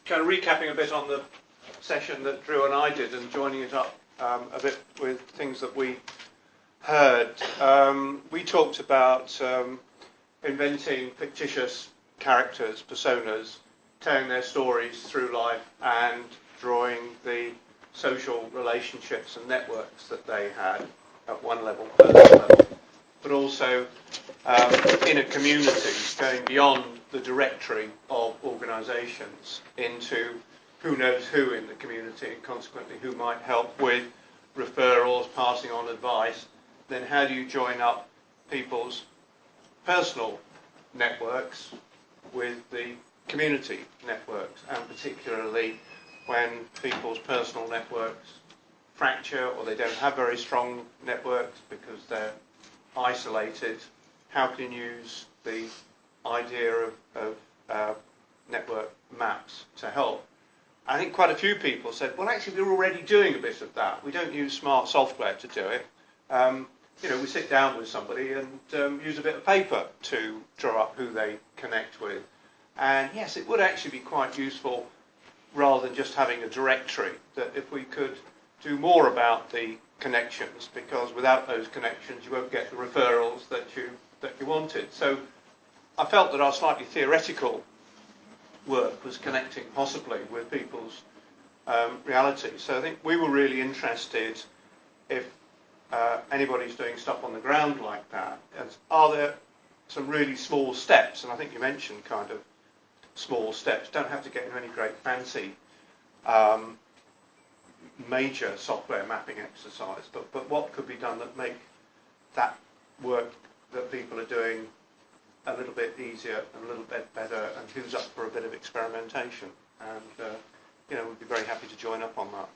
kind of recapping a bit on the session that Drew and I did and joining it up a bit with things that we heard. We talked about inventing fictitious characters, personas, telling their stories through life and drawing the social relationships and networks that they had at one level, personal level, but also in a community, going beyond the directory of organisations into who knows who in the community and consequently who might help with referrals, passing on advice. Then how do you join up people's personal networks with the community networks, and particularly when people's personal networks fracture or they don't have very strong networks because they're isolated, how can you use the idea of network maps to help? I think quite a few people said, well, actually, we're already doing a bit of that. We don't use smart software to do it. We sit down with somebody and use a bit of paper to draw up who they connect with. And yes, it would actually be quite useful rather than just having a directory, that if we could do more about the connections, because without those connections you won't get the referrals that you wanted. So I felt that our slightly theoretical work was connecting possibly with people's reality. So I think we were really interested if anybody's doing stuff on the ground like that, are there some really small steps? And I think you mentioned kind of small steps. Don't have to get into any great fancy major software mapping exercise, but what could be done that make that work that people are doing a little bit easier and a little bit better, and who's up for a bit of experimentation? And we'd be very happy to join up on that.